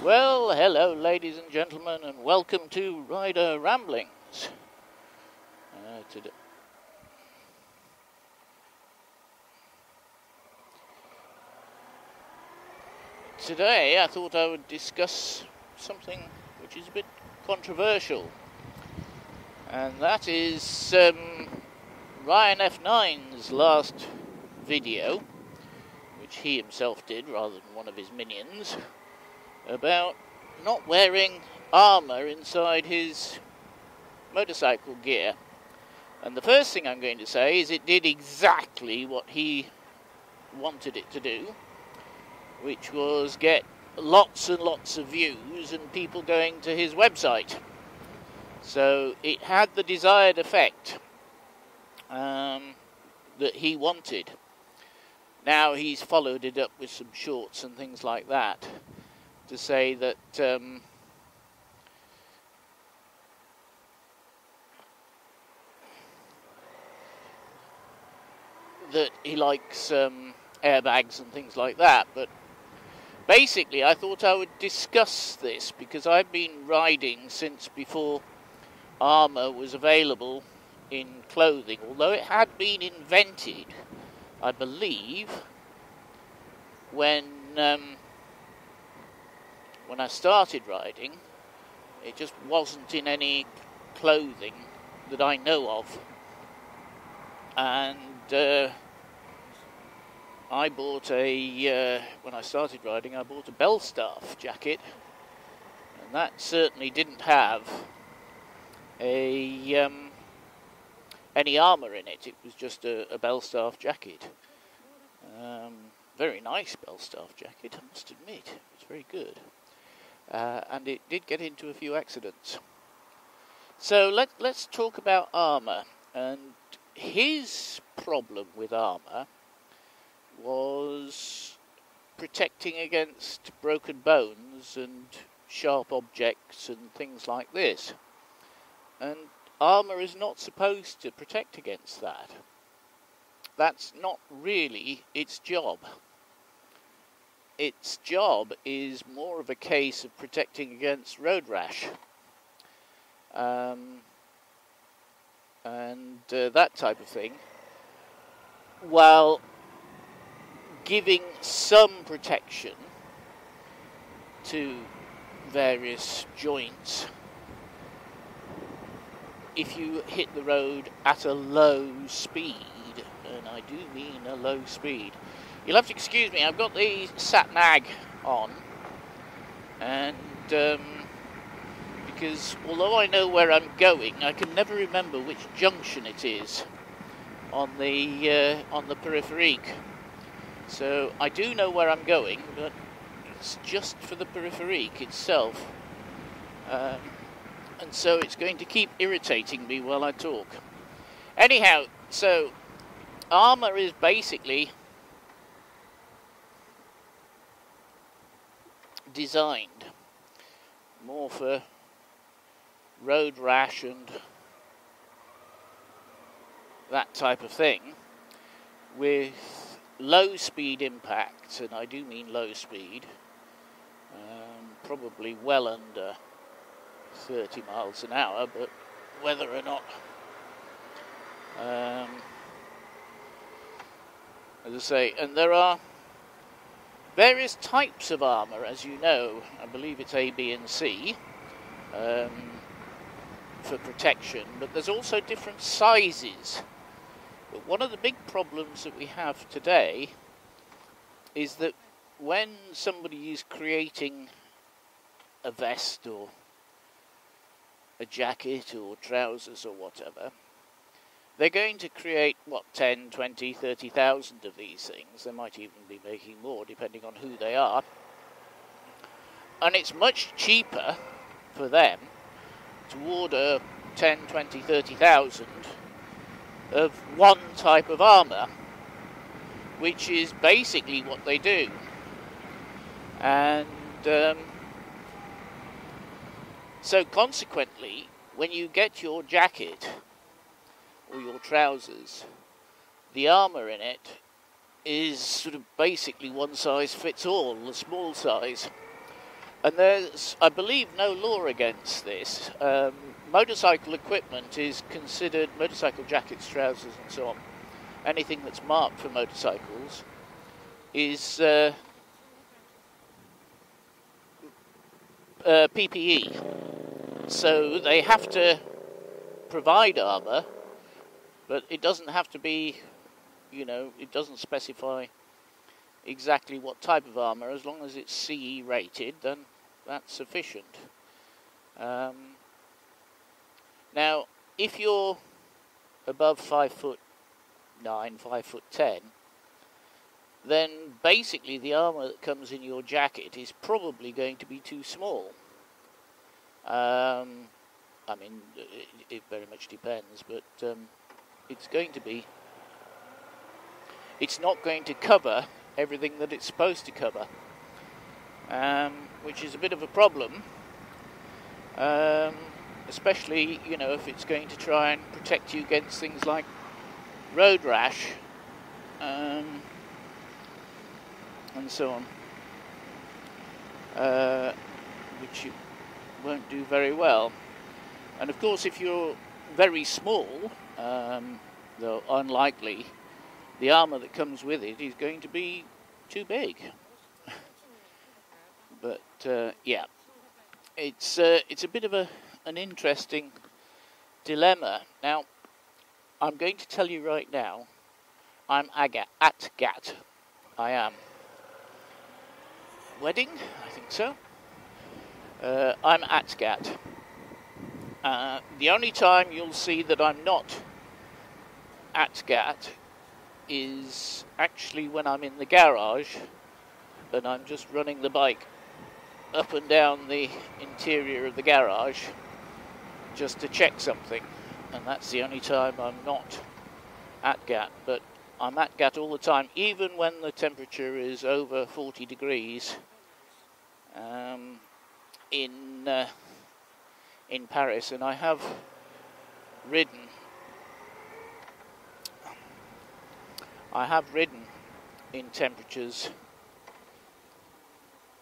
Well, hello ladies and gentlemen, and welcome to Rider Ramblings. Today I thought I would discuss something which is a bit controversial, and that is Ryan F9's last video, which he himself did rather than one of his minions, about not wearing armour inside his motorcycle gear. And the first thing I'm going to say is it did exactly what he wanted it to do, which was get lots and lots of views and people going to his website. So it had the desired effect that he wanted. Now he's followed it up with some shorts and things like that to say that that he likes airbags and things like that. But basically I thought I would discuss this because I've been riding since before Armour was available in clothing, although it had been invented, I believe, when I started riding. It just wasn't in any clothing that I know of. And I bought when I started riding, I bought a Bellstaff jacket, and that certainly didn't have any armour in it. It was just a Bellstaff jacket. Very nice Bellstaff jacket, I must admit. It's very good. And it did get into a few accidents. So let's talk about armour. And his problem with armour was protecting against broken bones and sharp objects and things like this. And armour is not supposed to protect against that. That's not really its job. Its job is more of a case of protecting against road rash and that type of thing, while giving some protection to various joints if you hit the road at a low speed, and I do mean a low speed. You'll have to excuse me, I've got the sat-nav on, and because although I know where I'm going, I can never remember which junction it is on the 𝗪𝗶𝗴𝗵𝗃. So I do know where I'm going, but it's just for the 𝗪𝗶𝗴𝗃 itself. And so it's going to keep irritating me while I talk. Anyhow, so armour is basically designed more for road rash and that type of thing, with low speed impacts, and I do mean low speed, probably well under 30 miles an hour, but whether or not, as I say, and there are various types of armour, as you know. I believe it's A, B and C for protection, but there's also different sizes. But one of the big problems that we have today is that when somebody is creating a vest or a jacket or trousers or whatever, they're going to create, 10, 20, 30,000 of these things. They might even be making more, depending on who they are. And it's much cheaper for them to order 10, 20, 30,000 of one type of armour, which is basically what they do. And so consequently, when you get your jacket or your trousers, the armour in it is sort of basically one size fits all, the small size. And there's, I believe, no law against this. Motorcycle equipment is considered, motorcycle jackets, trousers and so on, anything that's marked for motorcycles is PPE. So they have to provide armour, but it doesn't have to be, you know, it doesn't specify exactly what type of armour. As long as it's CE rated, then that's sufficient. Now, if you're above 5'9", 5'10", then basically the armour that comes in your jacket is probably going to be too small. I mean, it very much depends, but it's going to be, it's not going to cover everything that it's supposed to cover, which is a bit of a problem, especially, you know, if it's going to try and protect you against things like road rash and so on, which you won't do very well. And of course, if you're very small, though unlikely, the armour that comes with it is going to be too big. But yeah, it's a bit of an interesting dilemma. Now, I'm going to tell you right now, I'm at GAT. I am. Wedding? I think so. I'm at GAT. The only time you'll see that I'm not at GAT is actually when I'm in the garage and I'm just running the bike up and down the interior of the garage just to check something, and that's the only time I'm not at GAT. But I'm at GAT all the time, even when the temperature is over 40 degrees in Paris, and I have ridden in temperatures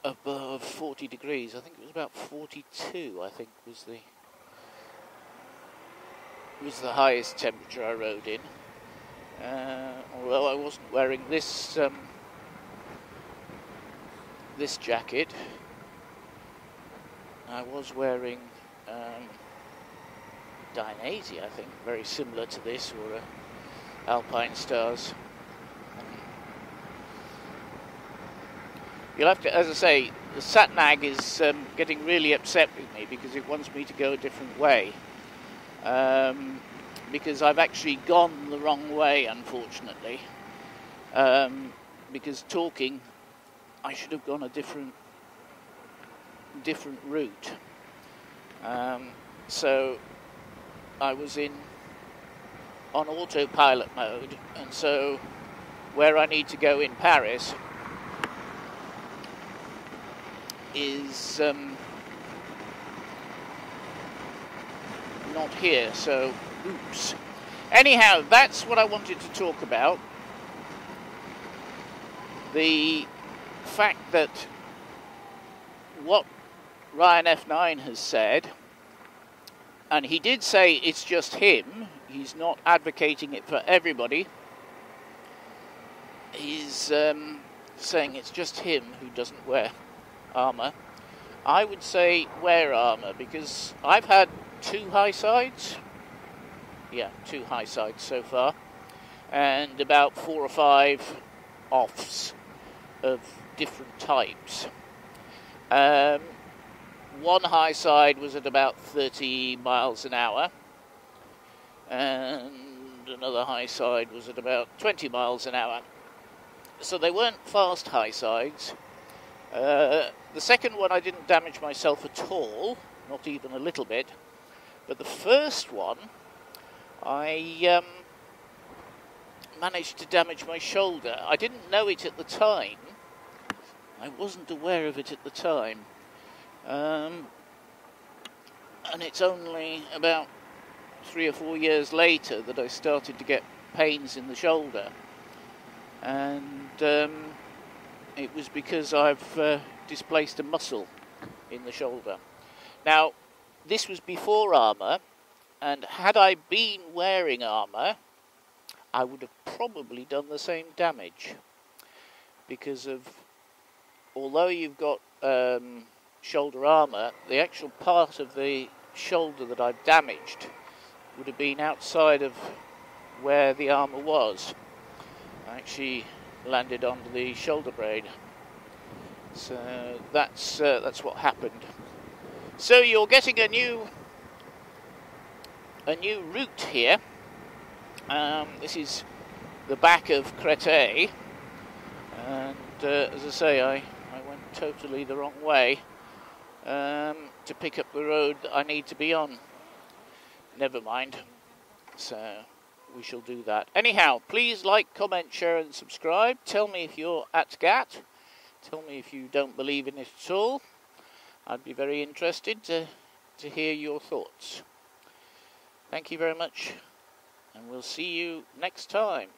above 40 degrees. I think it was about 42, I think was the highest temperature I rode in. Although I wasn't wearing this this jacket, I was wearing 𝗙𝗀𝗏𝗍, I think, very similar to this, or Alpine Stars. You'll have to, as I say, the sat-nav is getting really upset with me because it wants me to go a different way. Because I've actually gone the wrong way, unfortunately. Because talking, I should have gone a different route. So I was on autopilot mode, and so where I need to go in Paris is not here, so oops. Anyhow, that's what I wanted to talk about. The fact that what Ryan F9 has said, and he did say it's just him, he's not advocating it for everybody, he's saying it's just him who doesn't wear armour. I would say wear armour, because I've had 2 high sides, yeah, 2 high sides so far, and about 4 or 5 offs of different types. One high side was at about 30 miles an hour, and another high side was at about 20 miles an hour. So they weren't fast high sides. The second one I didn't damage myself at all, not even a little bit. But the first one, I managed to damage my shoulder. I didn't know it at the time. I wasn't aware of it at the time. And it's only about 3 or 4 years later that I started to get pains in the shoulder. And it was because I've displaced a muscle in the shoulder. Now, this was before armour, and had I been wearing armour, I would have probably done the same damage, because of, although you've got shoulder armour, the actual part of the shoulder that I've damaged would have been outside of where the armour was. I actually landed onto the shoulder blade, so that's what happened. So you're getting a new route here. This is the back of 𝗓𝗏, and as I say, I went totally the wrong way to pick up the road that I need to be on. Never mind. So we shall do that. Anyhow, please like, comment, share and subscribe. Tell me if you're 𝗪𝗏𝗃. Tell me if you don't believe in it at all. I'd be very interested to hear your thoughts. Thank you very much, and we'll see you next time.